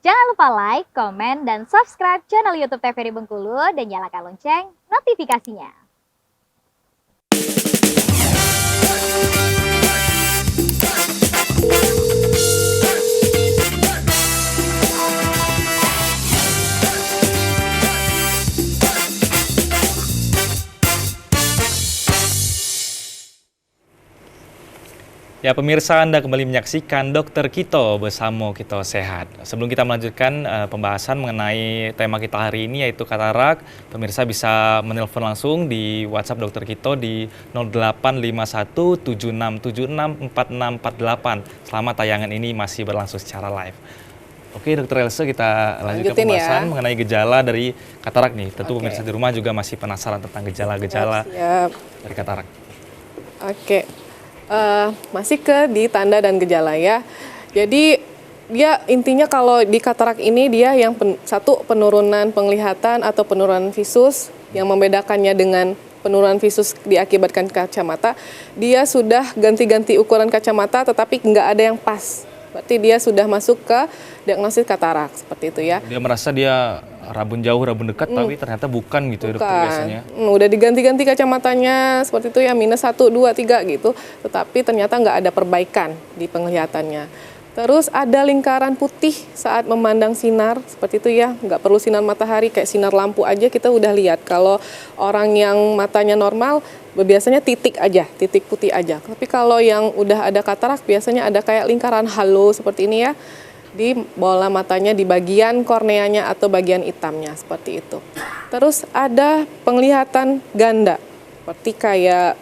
Jangan lupa like, komen, dan subscribe channel YouTube TVRI Bengkulu dan nyalakan lonceng notifikasinya. Ya pemirsa, Anda kembali menyaksikan Dokter Kito bersama Kito Sehat. Sebelum kita melanjutkan pembahasan mengenai tema kita hari ini yaitu katarak, pemirsa bisa menelpon langsung di WhatsApp Dokter Kito di 085176764648 selama tayangan ini masih berlangsung secara live. Oke Dokter Else, kita lanjutkan pembahasan mengenai gejala dari katarak nih. Tentu pemirsa di rumah juga masih penasaran tentang gejala-gejala dari katarak. Masih di tanda dan gejala ya. Jadi dia intinya kalau di katarak ini dia yang satu penurunan penglihatan atau penurunan visus, yang membedakannya dengan penurunan visus diakibatkan kacamata, dia sudah ganti-ganti ukuran kacamata tetapi nggak ada yang pas. Berarti dia sudah masuk ke diagnosis katarak seperti itu ya. Dia merasa dia rabun jauh, rabun dekat, tapi ternyata bukan gitu ya dokter biasanya. Udah diganti-ganti kacamatanya seperti itu ya, minus 1, 2, 3 gitu. Tetapi ternyata nggak ada perbaikan di penglihatannya. Terus ada lingkaran putih saat memandang sinar, seperti itu ya. Nggak perlu sinar matahari, kayak sinar lampu aja kita udah lihat. Kalau orang yang matanya normal, biasanya titik aja, titik putih aja. Tapi kalau yang udah ada katarak, biasanya ada kayak lingkaran halo seperti ini ya. Di bola matanya, di bagian korneanya atau bagian hitamnya, seperti itu. Terus ada penglihatan ganda, seperti kayak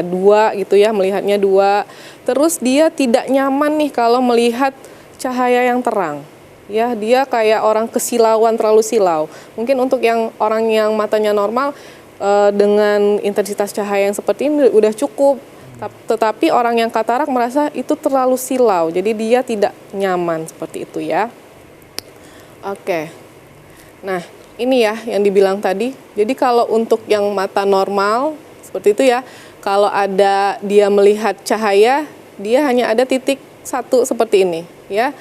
dua gitu ya, melihatnya dua. Terus dia tidak nyaman nih kalau melihat cahaya yang terang. Ya, dia kayak orang kesilauan, terlalu silau. Mungkin untuk orang yang matanya normal dengan intensitas cahaya yang seperti ini udah cukup. Tetapi orang yang katarak merasa itu terlalu silau, jadi dia tidak nyaman seperti itu ya. Oke. Nah, ini ya yang dibilang tadi. Jadi kalau untuk yang mata normal seperti itu ya, kalau ada dia melihat cahaya, dia hanya ada titik satu seperti ini ya.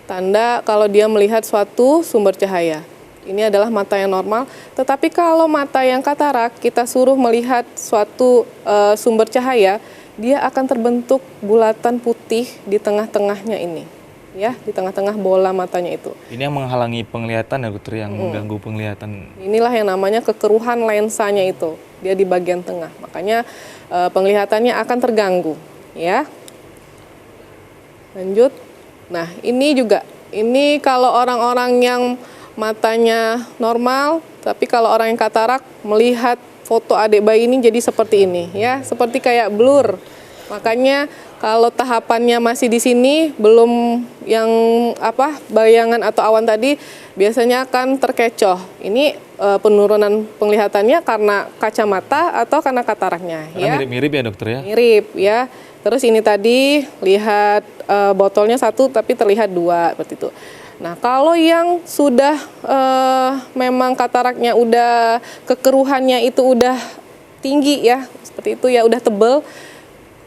Tanda kalau dia melihat suatu sumber cahaya. Ini adalah mata yang normal. Tetapi kalau mata yang katarak kita suruh melihat suatu sumber cahaya, dia akan terbentuk bulatan putih di tengah-tengahnya ini. Ya, di tengah-tengah bola matanya itu. Ini yang menghalangi penglihatan ya dokter, yang mengganggu penglihatan. Inilah yang namanya kekeruhan lensanya itu. Dia di bagian tengah. Makanya penglihatannya akan terganggu, ya. Lanjut. Nah, ini juga. Ini kalau orang-orang yang matanya normal, tapi kalau orang yang katarak melihat foto adik bayi ini jadi seperti ini ya, seperti kayak blur. Makanya kalau tahapannya masih di sini, belum yang bayangan atau awan tadi, biasanya akan terkecoh. Ini penurunan penglihatannya karena kacamata atau karena kataraknya ya. Mirip-mirip ya dokter ya? Mirip ya. Terus ini tadi lihat botolnya satu tapi terlihat dua seperti itu. Nah, kalau yang sudah memang kataraknya udah kekeruhannya itu udah tinggi ya, seperti itu ya, udah tebel,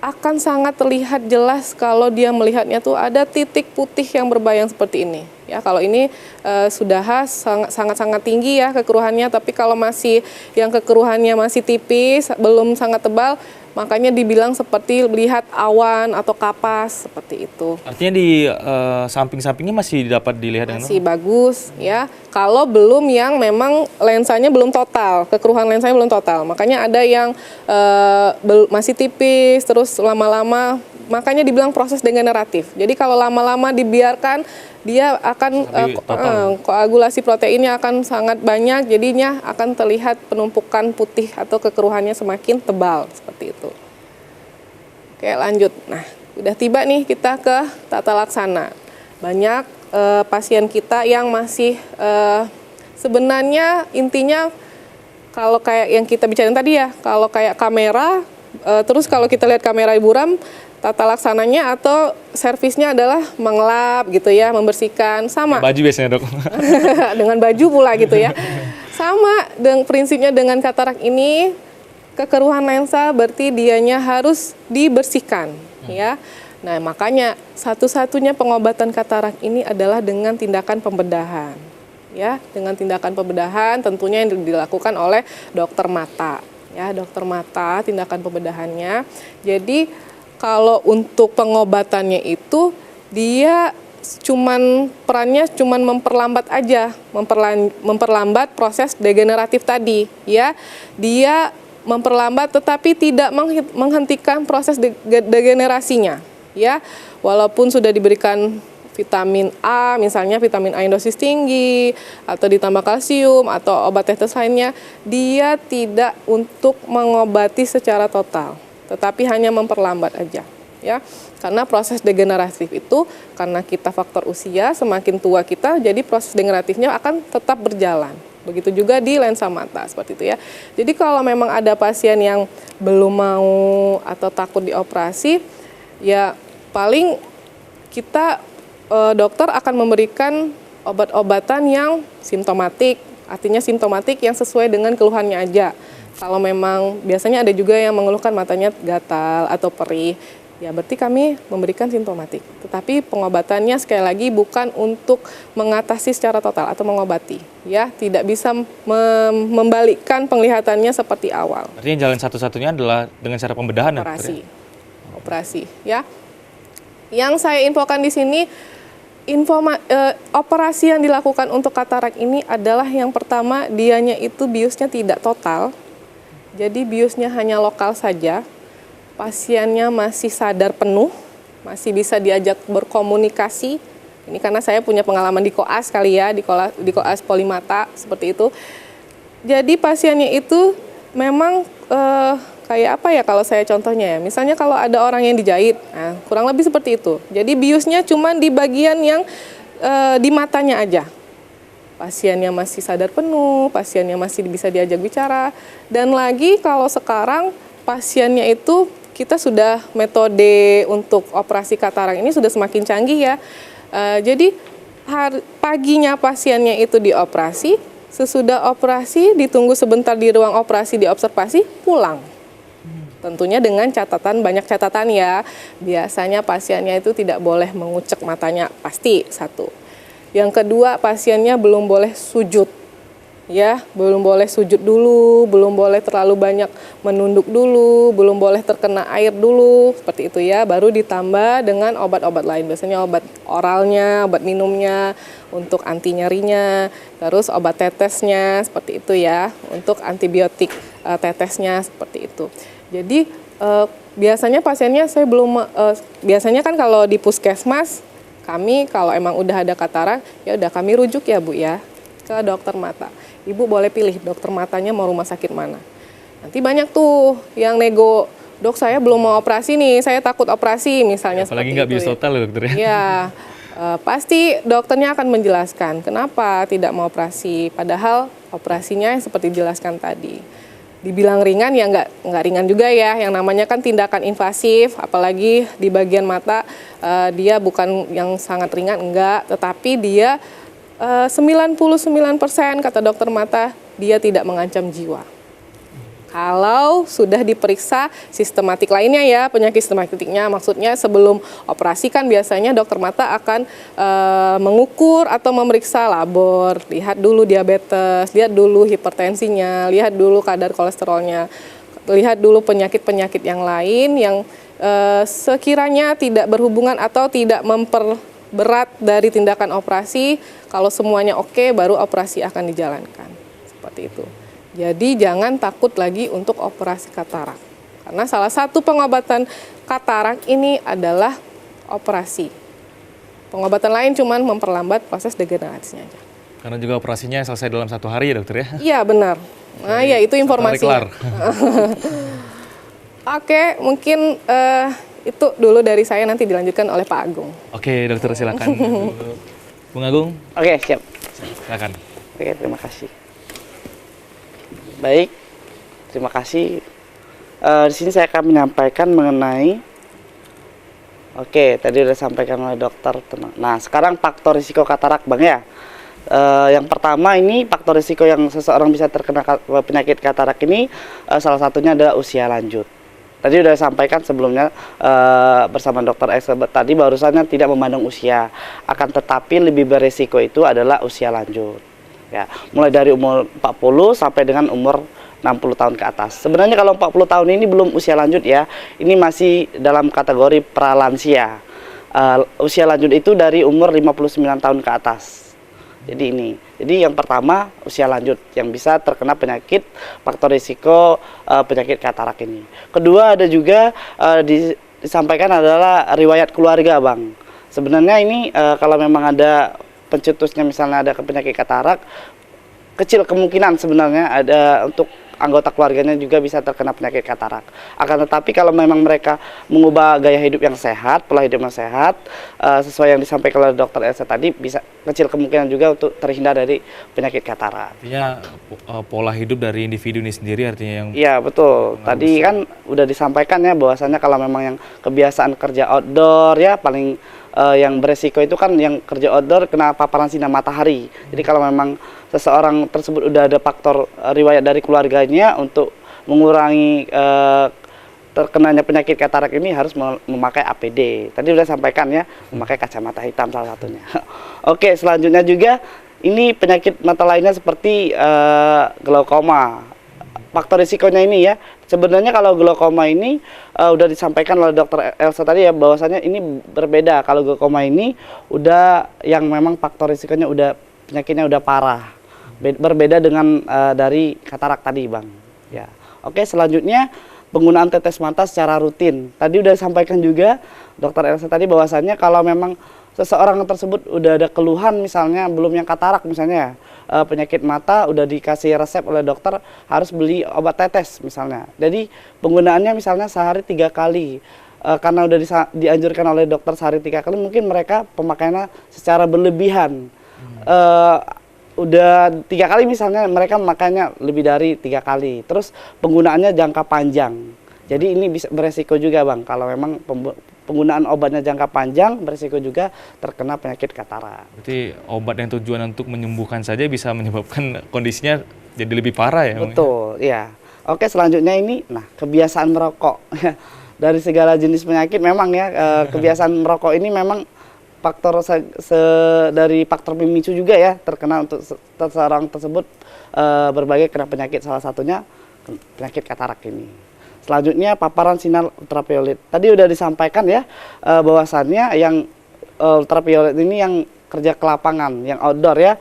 akan sangat terlihat jelas kalau dia melihatnya tuh ada titik putih yang berbayang seperti ini. Ya, kalau ini sudah sangat-sangat tinggi ya kekeruhannya, tapi kalau masih yang kekeruhannya masih tipis, belum sangat tebal, makanya dibilang seperti melihat awan atau kapas seperti itu. Artinya di samping-sampingnya masih dapat dilihat dengan masih bagus ya. Kalau belum yang memang lensanya belum total, kekeruhan lensanya belum total. Makanya ada yang masih tipis, terus lama-lama, makanya dibilang proses degeneratif. Jadi kalau lama-lama dibiarkan, dia akan koagulasi proteinnya akan sangat banyak, jadinya akan terlihat penumpukan putih atau kekeruhannya semakin tebal seperti itu. Oke, lanjut. Nah, udah tiba nih kita ke tata laksana. Banyak pasien kita yang masih sebenarnya intinya kalau kayak yang kita bicarain tadi ya, kalau kayak kamera, terus kalau kita lihat kamera buram, tata laksananya atau servisnya adalah mengelap gitu ya, membersihkan, sama. Baju biasanya dok. Dengan baju pula gitu ya. Sama dengan prinsipnya dengan katarak ini, kekeruhan lensa berarti dianya harus dibersihkan ya. Nah, makanya satu-satunya pengobatan katarak ini adalah dengan tindakan pembedahan. Ya, dengan tindakan pembedahan tentunya yang dilakukan oleh dokter mata. Ya, dokter mata tindakan pembedahannya. Jadi kalau untuk pengobatannya itu dia perannya cuman memperlambat aja, memperlambat proses degeneratif tadi, ya. Dia memperlambat tetapi tidak menghentikan proses degenerasinya, ya. Walaupun sudah diberikan vitamin A, misalnya vitamin A yang dosis tinggi, atau ditambah kalsium, atau obat tetes lainnya, dia tidak untuk mengobati secara total, tetapi hanya memperlambat aja, ya. Karena proses degeneratif itu, karena kita faktor usia, semakin tua kita, jadi proses degeneratifnya akan tetap berjalan. Begitu juga di lensa mata, seperti itu ya. Jadi kalau memang ada pasien yang belum mau atau takut dioperasi, ya paling kita dokter akan memberikan obat-obatan yang simptomatik, artinya simptomatik yang sesuai dengan keluhannya aja. Kalau memang biasanya ada juga yang mengeluhkan matanya gatal atau perih, ya berarti kami memberikan simptomatik. Tetapi pengobatannya sekali lagi bukan untuk mengatasi secara total atau mengobati, ya tidak bisa membalikkan penglihatannya seperti awal. Artinya jalan satu-satunya adalah dengan cara pembedahan, Operasi, operasi, ya. Yang saya infokan di sini, operasi yang dilakukan untuk katarak ini adalah yang pertama, dianya itu biusnya tidak total, jadi biusnya hanya lokal saja. Pasiennya masih sadar penuh, masih bisa diajak berkomunikasi. Ini karena saya punya pengalaman di koas kali ya, di koas polimata seperti itu. Jadi pasiennya itu memang kayak apa ya kalau saya contohnya ya. Misalnya kalau ada orang yang dijahit, nah, kurang lebih seperti itu. Jadi biusnya cuma di bagian yang di matanya aja. Pasiennya masih sadar penuh, pasiennya masih bisa diajak bicara. Dan lagi kalau sekarang pasiennya itu kita sudah metode untuk operasi katarak ini sudah semakin canggih ya. Jadi paginya pasiennya itu dioperasi, sesudah operasi ditunggu sebentar di ruang operasi diobservasi, pulang. Tentunya dengan catatan, banyak catatan ya. Biasanya pasiennya itu tidak boleh mengucek matanya, pasti satu. Yang kedua, pasiennya belum boleh sujud. Ya, belum boleh sujud dulu, belum boleh terlalu banyak menunduk dulu, belum boleh terkena air dulu, seperti itu ya. Baru ditambah dengan obat-obat lain, biasanya obat oralnya, obat minumnya, untuk anti nyerinya, terus obat tetesnya, seperti itu ya, untuk antibiotik tetesnya, seperti itu. Jadi biasanya pasiennya biasanya kan kalau di puskesmas, kami kalau emang udah ada katarak, ya udah kami rujuk ya Bu ya, ke dokter mata. Ibu boleh pilih dokter matanya mau rumah sakit mana. Nanti banyak tuh yang nego, dok saya belum mau operasi nih, saya takut operasi misalnya. Ya, apalagi nggak bius total loh dokter ya. Ya, pasti dokternya akan menjelaskan kenapa tidak mau operasi. Padahal operasinya seperti dijelaskan tadi. Dibilang ringan ya nggak ringan juga ya, yang namanya kan tindakan invasif, apalagi di bagian mata dia bukan yang sangat ringan, enggak, tetapi dia 99% kata dokter mata dia tidak mengancam jiwa. Kalau sudah diperiksa sistematik lainnya ya, penyakit sistematiknya maksudnya sebelum operasi kan biasanya dokter mata akan mengukur atau memeriksa labor, lihat dulu diabetes, lihat dulu hipertensinya, lihat dulu kadar kolesterolnya, lihat dulu penyakit-penyakit yang lain yang sekiranya tidak berhubungan atau tidak memperberat dari tindakan operasi. Kalau semuanya oke, baru operasi akan dijalankan. Seperti itu. Jadi jangan takut lagi untuk operasi katarak. Karena salah satu pengobatan katarak ini adalah operasi. Pengobatan lain cuma memperlambat proses degenerasinya aja. Karena juga operasinya selesai dalam 1 hari ya dokter ya? Iya benar. Nah ya itu informasinya. Oke, mungkin itu dulu dari saya, nanti dilanjutkan oleh Pak Agung. Oke dokter, silakan. Bung Agung. Oke, siap. Silakan. Oke, terima kasih. Baik, terima kasih. Di sini saya akan menyampaikan mengenai, tadi sudah disampaikan oleh dokter. Nah, sekarang faktor risiko katarak, Bang ya. Yang pertama ini faktor risiko yang seseorang bisa terkena penyakit katarak ini salah satunya adalah usia lanjut. Tadi udah sampaikan sebelumnya bersama Dokter Elizabeth tadi bahwasannya tidak memandang usia, akan tetapi lebih beresiko itu adalah usia lanjut. Ya, mulai dari umur 40 sampai dengan umur 60 tahun ke atas. Sebenarnya kalau 40 tahun ini belum usia lanjut ya, ini masih dalam kategori pralansia. Usia lanjut itu dari umur 59 tahun ke atas. Jadi yang pertama usia lanjut yang bisa terkena penyakit faktor risiko penyakit katarak ini. Kedua ada juga disampaikan adalah riwayat keluarga, Bang. Sebenarnya ini kalau memang ada pencetusnya misalnya ada penyakit katarak, kecil kemungkinan sebenarnya ada untuk anggota keluarganya juga bisa terkena penyakit katarak. Akan tetapi kalau memang mereka mengubah gaya hidup yang sehat, pola hidup yang sehat, sesuai yang disampaikan oleh Dokter Elsa tadi, bisa kecil kemungkinan juga untuk terhindar dari penyakit katarak. Artinya pola hidup dari individu ini sendiri artinya yang... Iya betul. Tadi kan udah disampaikan ya bahwasannya kalau memang yang kebiasaan kerja outdoor ya paling yang beresiko itu kan yang kerja outdoor kena paparan sinar matahari. Jadi kalau memang seseorang tersebut udah ada faktor riwayat dari keluarganya untuk mengurangi terkenanya penyakit katarak ini harus memakai APD. Tadi udah sampaikan ya, memakai kacamata hitam salah satunya. Oke, selanjutnya juga ini penyakit mata lainnya seperti glaukoma. Faktor risikonya ini ya, sebenarnya kalau glaukoma ini udah disampaikan oleh Dokter Elsa tadi ya bahwasanya ini berbeda. Kalau glaukoma ini udah yang memang faktor risikonya udah penyakitnya udah parah, berbeda dengan dari katarak tadi, Bang. Ya, oke, selanjutnya penggunaan tetes mata secara rutin. Tadi udah disampaikan juga Dokter Elsa tadi bahwasannya kalau memang seseorang tersebut udah ada keluhan misalnya belum yang katarak misalnya penyakit mata udah dikasih resep oleh dokter harus beli obat tetes misalnya. Jadi penggunaannya misalnya sehari 3 kali. Karena udah dianjurkan oleh dokter sehari 3 kali mungkin mereka pemakaiannya secara berlebihan. Udah 3 kali misalnya mereka memakainya lebih dari 3 kali. Terus penggunaannya jangka panjang. Jadi ini bisa beresiko juga, Bang, kalau memang penggunaan obatnya jangka panjang beresiko juga terkena penyakit katarak. Berarti obat yang tujuan untuk menyembuhkan saja bisa menyebabkan kondisinya jadi lebih parah ya? Betul, iya. Oke, selanjutnya ini, nah kebiasaan merokok. Dari segala jenis penyakit memang ya, kebiasaan merokok ini memang faktor dari faktor pemicu juga ya terkena untuk seseorang tersebut berbagai kena penyakit, salah satunya penyakit katarak ini. Selanjutnya paparan sinar ultraviolet. Tadi udah disampaikan ya bahwasannya yang ultraviolet ini yang kerja ke lapangan, yang outdoor ya.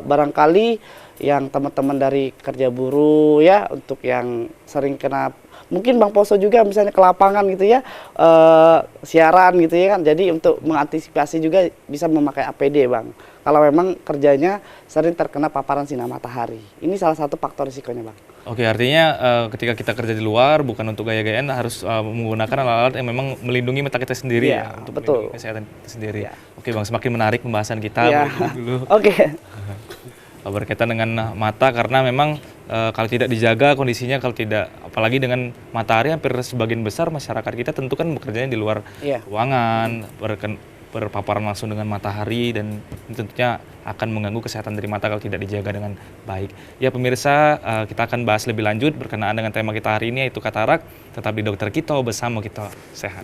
Barangkali yang teman-teman dari kerja buruh ya untuk yang sering kena, mungkin Bang Poso juga misalnya ke lapangan gitu ya, siaran gitu ya kan. Jadi untuk mengantisipasi juga bisa memakai APD, Bang. Kalau memang kerjanya sering terkena paparan sinar matahari. Ini salah satu faktor risikonya, Bang. Oke, artinya ketika kita kerja di luar bukan untuk gaya-gayaan harus menggunakan alat-alat yang memang melindungi mata kita sendiri ya, untuk betul. melindungi kesehatan kita sendiri. Ya. Oke, Bang, semakin menarik pembahasan kita dulu. Oke. Berkaitan dengan mata karena memang kalau tidak dijaga kondisinya, kalau tidak apalagi dengan matahari, hampir sebagian besar masyarakat kita tentu kan bekerjanya di luar ruangan, berpaparan langsung dengan matahari, dan tentunya akan mengganggu kesehatan dari mata kalau tidak dijaga dengan baik. Ya pemirsa, kita akan bahas lebih lanjut berkenaan dengan tema kita hari ini yaitu katarak, tetap di Dokter Kito bersama Kito Sehat.